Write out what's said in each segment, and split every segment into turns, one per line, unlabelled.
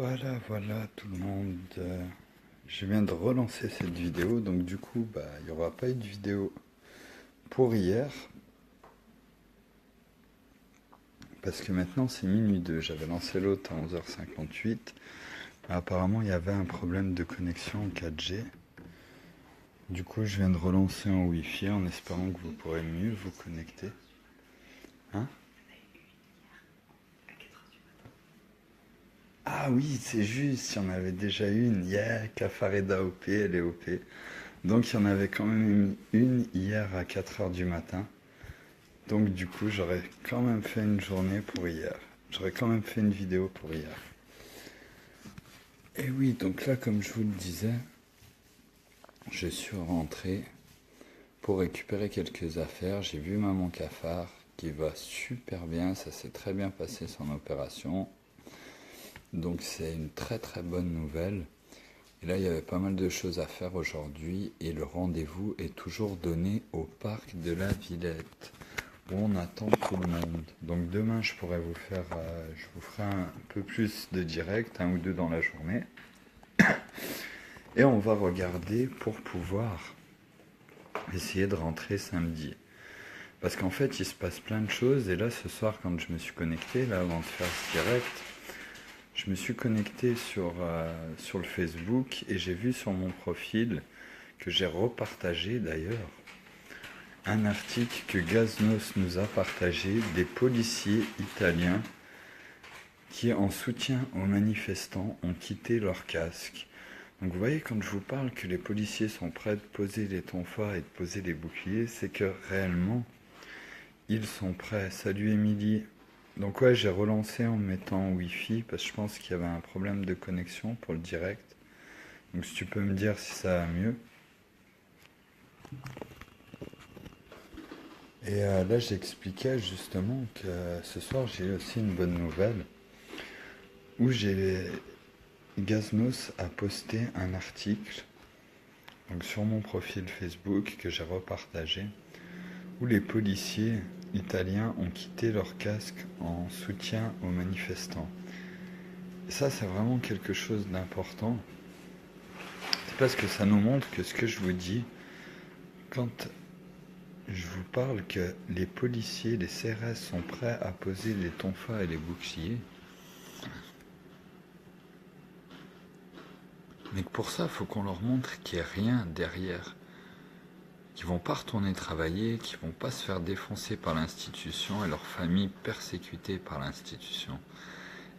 Voilà tout le monde. Je viens de relancer cette vidéo, donc du coup, il n'y aura pas eu de vidéo pour hier, parce que maintenant c'est minuit 2. J'avais lancé l'autre à 11h58, mais apparemment il y avait un problème de connexion en 4G. Du coup, je viens de relancer en Wi-Fi en espérant que vous pourrez mieux vous connecter. Hein? Ah oui, c'est juste, il y en avait déjà une. Yeah, Cafareda OP, elle est OP. Donc il y en avait quand même une hier à 4h du matin. Donc du coup, j'aurais quand même fait une journée pour hier. J'aurais quand même fait une vidéo pour hier. Et oui, donc là, comme je vous le disais, je suis rentré pour récupérer quelques affaires. J'ai vu Maman Cafard qui va super bien. Ça s'est très bien passé son opération. Donc c'est une très très bonne nouvelle. Et là, il y avait pas mal de choses à faire aujourd'hui et le rendez-vous est toujours donné au parc de la Villette où on attend tout le monde. Donc demain, je pourrais vous faire, je vous ferai un peu plus de direct, un ou deux dans la journée. Et on va regarder pour pouvoir essayer de rentrer samedi. Parce qu'en fait, il se passe plein de choses. Et là, ce soir, quand je me suis connecté, là, avant de faire ce direct, je me suis connecté sur le Facebook et j'ai vu sur mon profil, que j'ai repartagé d'ailleurs, un article que Gaznos nous a partagé des policiers italiens qui, en soutien aux manifestants, ont quitté leur casque. Donc vous voyez, quand je vous parle que les policiers sont prêts de poser les tonfas et de poser les boucliers, c'est que réellement, ils sont prêts. Salut Émilie. Donc ouais, j'ai relancé en mettant Wi-Fi parce que je pense qu'il y avait un problème de connexion pour le direct. Donc si tu peux me dire si ça va mieux. Et là, j'expliquais justement que ce soir, j'ai aussi une bonne nouvelle où Gaznos a posté un article donc sur mon profil Facebook que j'ai repartagé où les policiers italiens ont quitté leur casque en soutien aux manifestants. Et ça, c'est vraiment quelque chose d'important. C'est parce que ça nous montre que ce que je vous dis, quand je vous parle que les policiers, les CRS sont prêts à poser les tonfas et les boucliers, mais que pour ça, il faut qu'on leur montre qu'il n'y a rien derrière. Qu'ils ne vont pas retourner travailler, qu'ils ne vont pas se faire défoncer par l'institution et leurs familles persécutées par l'institution.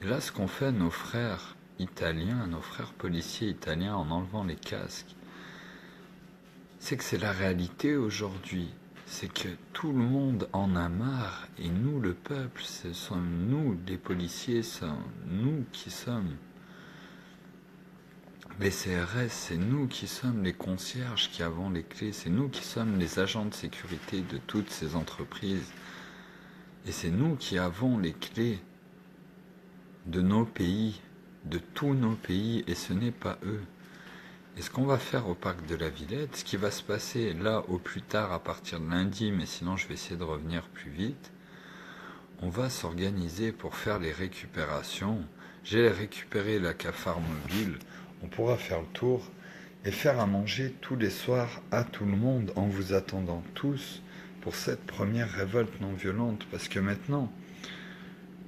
Et là, ce qu'ont fait nos frères italiens, nos frères policiers italiens en enlevant les casques, c'est que c'est la réalité aujourd'hui. C'est que tout le monde en a marre et nous, le peuple, ce sont nous, les policiers, c'est nous qui sommes. Les CRS, c'est nous qui sommes les concierges qui avons les clés, c'est nous qui sommes les agents de sécurité de toutes ces entreprises. Et c'est nous qui avons les clés de nos pays, de tous nos pays, et ce n'est pas eux. Et ce qu'on va faire au parc de la Villette, ce qui va se passer là au plus tard à partir de lundi, mais sinon je vais essayer de revenir plus vite, on va s'organiser pour faire les récupérations. J'ai récupéré la cafard mobile, on pourra faire le tour et faire à manger tous les soirs à tout le monde en vous attendant tous pour cette première révolte non violente. Parce que maintenant,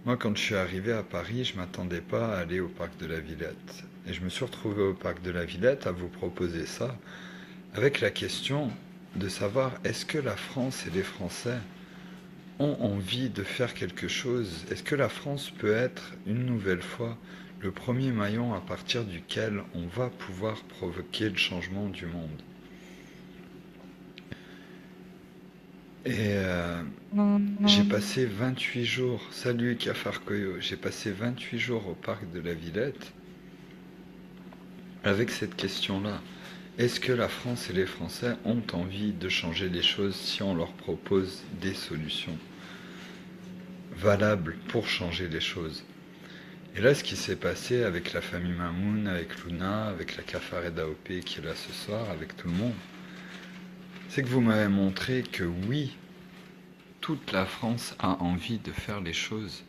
moi quand je suis arrivé à Paris, je ne m'attendais pas à aller au parc de la Villette. Et je me suis retrouvé au parc de la Villette à vous proposer ça, avec la question de savoir est-ce que la France et les Français ont envie de faire quelque chose? Est-ce que la France peut être une nouvelle fois le premier maillon à partir duquel on va pouvoir provoquer le changement du monde? Et j'ai passé 28 jours, salut Cafard Koyo, j'ai passé 28 jours au parc de la Villette avec cette question-là. Est-ce que la France et les Français ont envie de changer les choses si on leur propose des solutions valables pour changer les choses? Et là, ce qui s'est passé avec la famille Mamoun, avec Luna, avec la Cafareda OP qui est là ce soir, avec tout le monde, c'est que vous m'avez montré que oui, toute la France a envie de faire les choses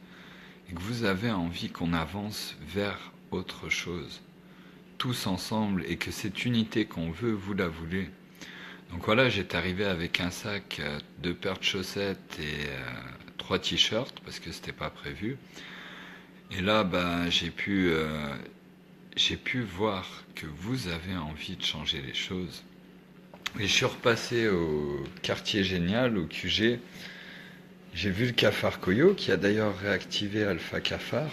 et que vous avez envie qu'on avance vers autre chose, tous ensemble, et que cette unité qu'on veut, vous la voulez. Donc voilà, j'étais arrivé avec un sac, 2 paires de chaussettes et 3 t-shirts, parce que c'était pas prévu. Et là, ben, j'ai pu voir que vous avez envie de changer les choses. Et je suis repassé au quartier génial, au QG. J'ai vu le Cafard Koyo, qui a d'ailleurs réactivé Alpha Cafard,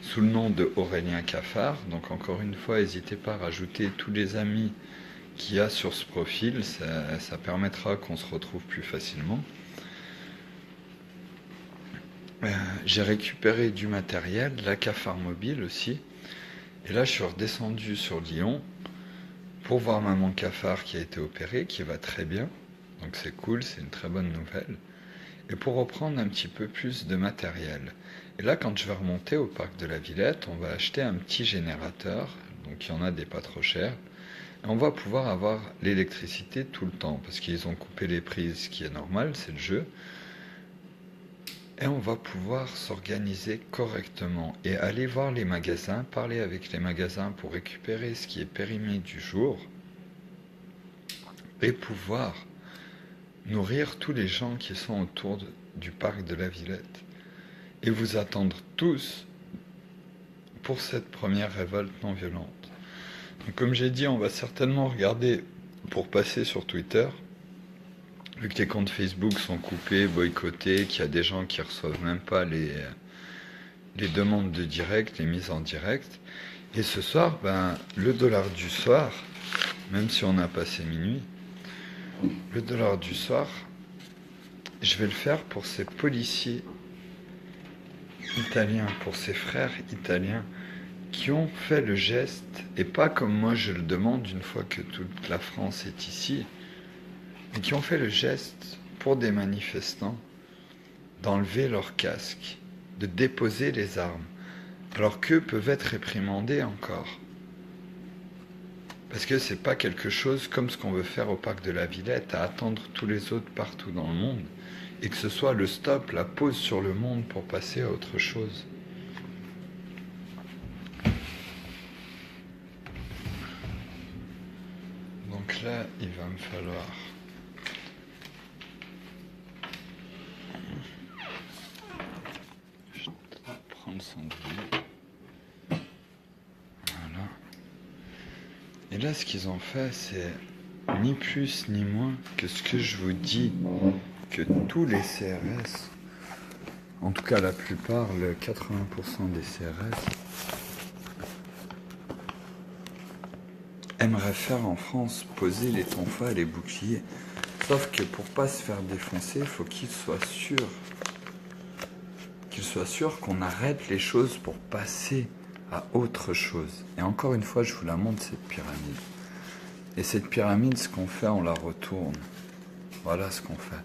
sous le nom de Aurélien Cafard. Donc encore une fois, n'hésitez pas à rajouter tous les amis qu'il y a sur ce profil, ça permettra qu'on se retrouve plus facilement. J'ai récupéré du matériel, la Cafard Mobile aussi. Et là, je suis redescendu sur Lyon pour voir maman Cafard qui a été opérée, qui va très bien. Donc c'est cool, c'est une très bonne nouvelle. Et pour reprendre un petit peu plus de matériel. Et là, quand je vais remonter au parc de la Villette, on va acheter un petit générateur. Donc il y en a des pas trop chers. Et on va pouvoir avoir l'électricité tout le temps, parce qu'ils ont coupé les prises, ce qui est normal, c'est le jeu. Et on va pouvoir s'organiser correctement et aller voir les magasins, parler avec les magasins pour récupérer ce qui est périmé du jour et pouvoir nourrir tous les gens qui sont autour du parc de la Villette et vous attendre tous pour cette première révolte non violente. Donc, comme j'ai dit, on va certainement regarder pour passer sur Twitter. Vu que les comptes Facebook sont coupés, boycottés, qu'il y a des gens qui reçoivent même pas les demandes de direct, les mises en direct. Et ce soir, ben, le dollar du soir, même si on a passé minuit, le dollar du soir, je vais le faire pour ces policiers italiens, pour ces frères italiens qui ont fait le geste, et pas comme moi je le demande une fois que toute la France est ici, mais qui ont fait le geste pour des manifestants d'enlever leur casque, de déposer les armes, alors qu'eux peuvent être réprimandés encore. Parce que c'est pas quelque chose comme ce qu'on veut faire au parc de la Villette, à attendre tous les autres partout dans le monde, et que ce soit le stop, la pause sur le monde pour passer à autre chose. Donc là, il va me falloir prendre son douille. Voilà. Et là, ce qu'ils ont fait, c'est ni plus ni moins que ce que je vous dis, que tous les CRS, en tout cas la plupart, le 80% des CRS, aimeraient faire en France, poser les tonfas et les boucliers. Sauf que pour pas se faire défoncer, il faut qu'ils soient sûrs qu'on arrête les choses pour passer à autre chose. Et encore une fois, je vous la montre, cette pyramide. Et cette pyramide, ce qu'on fait, on la retourne. Voilà ce qu'on fait.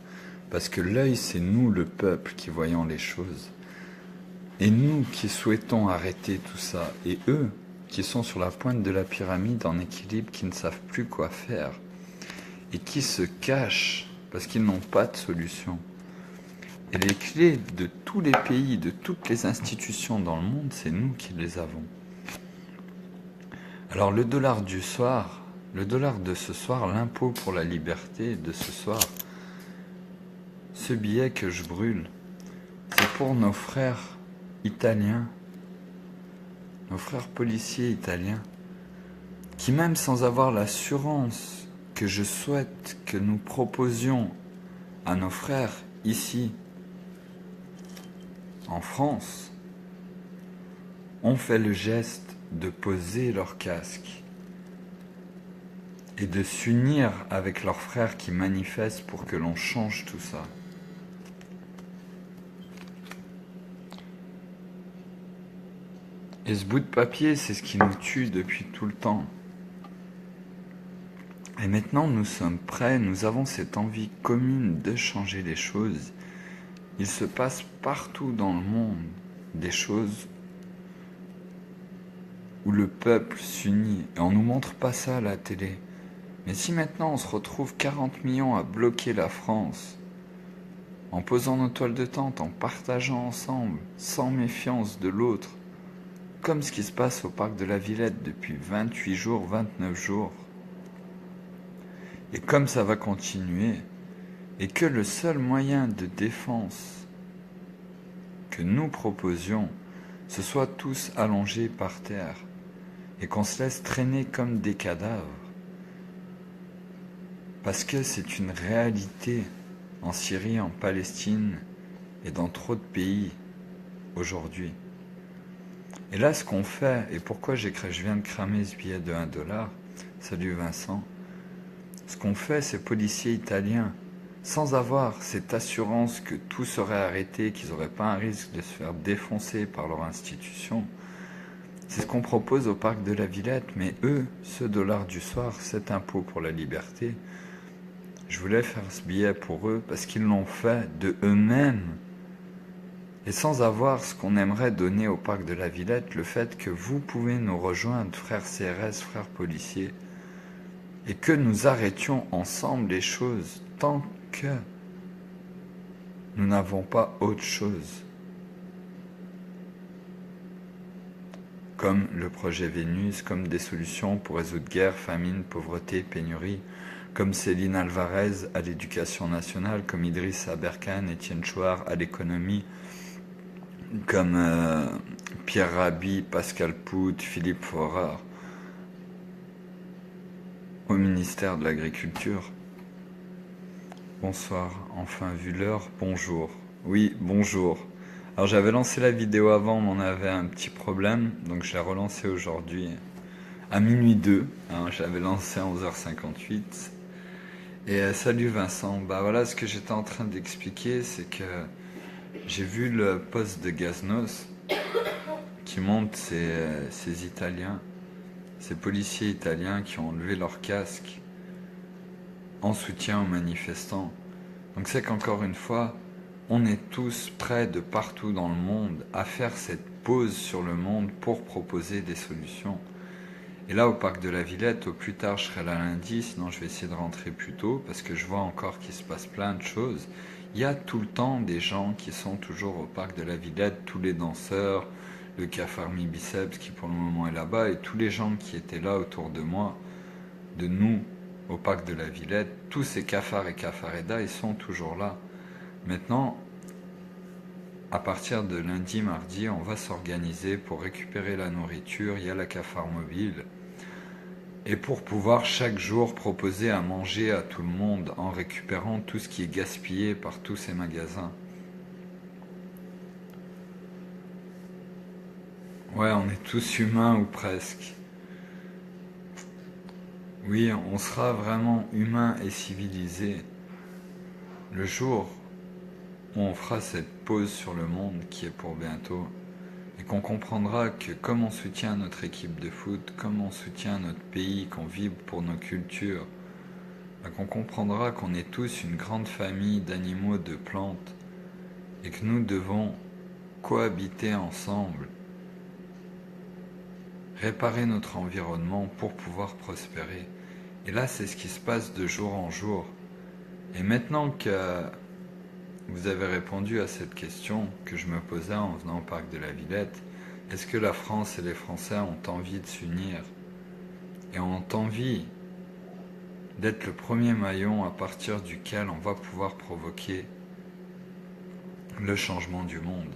Parce que l'œil, c'est nous, le peuple, qui voyons les choses. Et nous qui souhaitons arrêter tout ça. Et eux, qui sont sur la pointe de la pyramide en équilibre, qui ne savent plus quoi faire. Et qui se cachent parce qu'ils n'ont pas de solution. Et les clés de tous les pays, de toutes les institutions dans le monde, c'est nous qui les avons. Alors le dollar du soir, le dollar de ce soir, l'impôt pour la liberté de ce soir, ce billet que je brûle, c'est pour nos frères italiens, nos frères policiers italiens, qui même sans avoir l'assurance que je souhaite que nous proposions à nos frères ici, en France, ont fait le geste de poser leur casque et de s'unir avec leurs frères qui manifestent pour que l'on change tout ça. Et ce bout de papier, c'est ce qui nous tue depuis tout le temps. Et maintenant, nous sommes prêts, nous avons cette envie commune de changer les choses. Il se passe partout dans le monde des choses où le peuple s'unit. Et on ne nous montre pas ça à la télé. Mais si maintenant on se retrouve 40 millions à bloquer la France, en posant nos toiles de tente, en partageant ensemble, sans méfiance de l'autre, comme ce qui se passe au parc de la Villette depuis 28 jours, 29 jours, et comme ça va continuer, et que le seul moyen de défense que nous proposions, ce soit tous allongés par terre, et qu'on se laisse traîner comme des cadavres, parce que c'est une réalité en Syrie, en Palestine, et dans trop de pays aujourd'hui. Et là, ce qu'on fait, et pourquoi je viens de cramer ce billet de 1 dollar, salut Vincent, ce qu'on fait, ces policiers italiens, sans avoir cette assurance que tout serait arrêté, qu'ils n'auraient pas un risque de se faire défoncer par leur institution, c'est ce qu'on propose au parc de la Villette. Mais eux, ce dollar du soir, cet impôt pour la liberté, je voulais faire ce billet pour eux parce qu'ils l'ont fait de eux-mêmes. Et sans avoir ce qu'on aimerait donner au parc de la Villette, le fait que vous pouvez nous rejoindre, frères CRS, frères policiers, et que nous arrêtions ensemble les choses tant que nous n'avons pas autre chose. Comme le projet Vénus, comme des solutions pour résoudre guerre, famine, pauvreté, pénurie, comme Céline Alvarez à l'éducation nationale, comme Idriss Aberkan, Étienne Chouard à l'économie, comme Pierre Rabhi, Pascal Pout, Philippe Faurard au ministère de l'Agriculture. Bonsoir, enfin vu l'heure, bonjour. Oui, bonjour. Alors j'avais lancé la vidéo avant, mais on avait un petit problème, donc je l'ai relancé aujourd'hui à minuit 2. Hein, je l'avais lancé à 11h58. Et salut Vincent, bah voilà ce que j'étais en train d'expliquer, c'est que j'ai vu le post de Gaznos qui montre ces Italiens, ces policiers italiens qui ont enlevé leur casque en soutien aux manifestants. Donc c'est qu'encore une fois, on est tous prêts de partout dans le monde à faire cette pause sur le monde pour proposer des solutions. Et là, au parc de la Villette, au plus tard, je serai là lundi, sinon je vais essayer de rentrer plus tôt, parce que je vois encore qu'il se passe plein de choses. Il y a tout le temps des gens qui sont toujours au parc de la Villette, tous les danseurs, le cafard Mi Biceps qui pour le moment est là-bas, et tous les gens qui étaient là autour de moi, de nous, au parc de la Villette, tous ces cafards et cafaredas, ils sont toujours là. Maintenant, à partir de lundi, mardi, on va s'organiser pour récupérer la nourriture, il y a la cafard mobile, et pour pouvoir chaque jour proposer à manger à tout le monde en récupérant tout ce qui est gaspillé par tous ces magasins. Ouais, on est tous humains ou presque. Oui, on sera vraiment humain et civilisé le jour où on fera cette pause sur le monde qui est pour bientôt, et qu'on comprendra que comme on soutient notre équipe de foot, comme on soutient notre pays, qu'on vibre pour nos cultures, qu'on comprendra qu'on est tous une grande famille d'animaux, de plantes, et que nous devons cohabiter ensemble, réparer notre environnement pour pouvoir prospérer. Et là, c'est ce qui se passe de jour en jour. Et maintenant que vous avez répondu à cette question que je me posais en venant au parc de la Villette, est-ce que la France et les Français ont envie de s'unir et ont envie d'être le premier maillon à partir duquel on va pouvoir provoquer le changement du monde?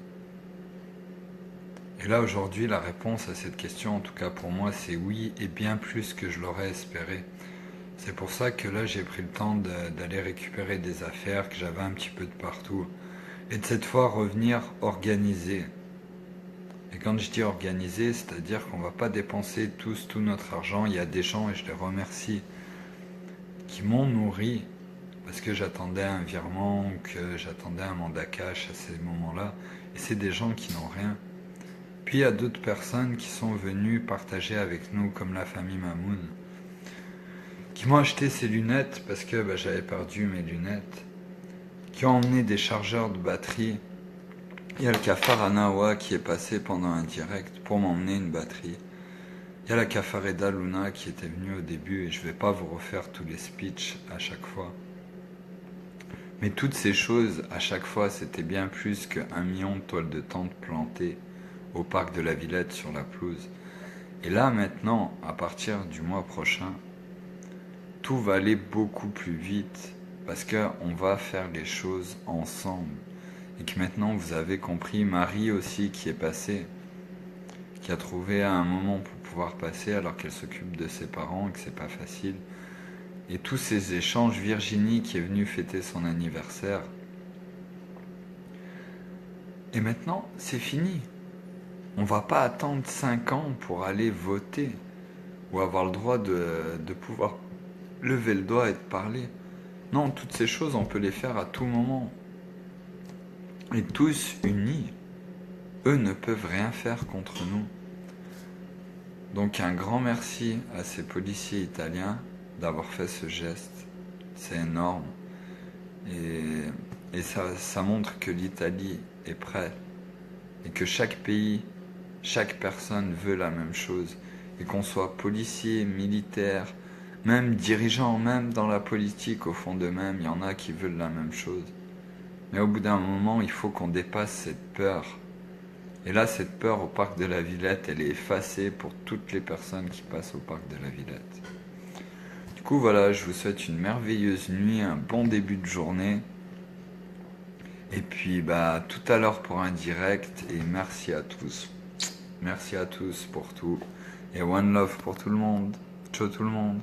Et là aujourd'hui, la réponse à cette question, en tout cas pour moi, c'est oui, et bien plus que je l'aurais espéré. C'est pour ça que là j'ai pris le temps d'aller récupérer des affaires que j'avais un petit peu de partout, et de cette fois revenir organisé. Et quand je dis organisé, c'est-à-dire qu'on ne va pas dépenser tous tout notre argent. Il y a des gens, et je les remercie, qui m'ont nourri parce que j'attendais un virement ou que j'attendais un mandat cash à ces moments-là, et c'est des gens qui n'ont rien. Puis il y a d'autres personnes qui sont venues partager avec nous, comme la famille Mamoun, qui m'ont acheté ces lunettes parce que j'avais perdu mes lunettes, qui ont emmené des chargeurs de batterie. Il y a le cafard Anawa qui est passé pendant un direct pour m'emmener une batterie. Il y a la cafareda Luna qui était venue au début, et je ne vais pas vous refaire tous les speeches à chaque fois. Mais toutes ces choses, à chaque fois, c'était bien plus qu'1 million de toiles de tente plantées au parc de la Villette sur la pelouse. Et là maintenant, à partir du mois prochain, tout va aller beaucoup plus vite parce qu'on va faire les choses ensemble. Et que maintenant vous avez compris, Marie aussi qui est passée, qui a trouvé un moment pour pouvoir passer alors qu'elle s'occupe de ses parents et que c'est pas facile. Et tous ces échanges, Virginie qui est venue fêter son anniversaire. Et maintenant, c'est fini. On va pas attendre 5 ans pour aller voter ou avoir le droit de pouvoir lever le doigt et de parler. Non, toutes ces choses, on peut les faire à tout moment. Et tous unis, eux ne peuvent rien faire contre nous. Donc un grand merci à ces policiers italiens d'avoir fait ce geste. C'est énorme. Et ça montre que l'Italie est prête et que chaque pays, chaque personne veut la même chose. Et qu'on soit policier, militaire, même dirigeant, même dans la politique, au fond d'eux-mêmes, il y en a qui veulent la même chose. Mais au bout d'un moment, il faut qu'on dépasse cette peur. Et là, cette peur au parc de la Villette, elle est effacée pour toutes les personnes qui passent au parc de la Villette. Du coup, voilà, je vous souhaite une merveilleuse nuit, un bon début de journée. Et puis, tout à l'heure pour un direct. Et merci à tous. Merci à tous pour tout. Et one love pour tout le monde. Ciao tout le monde.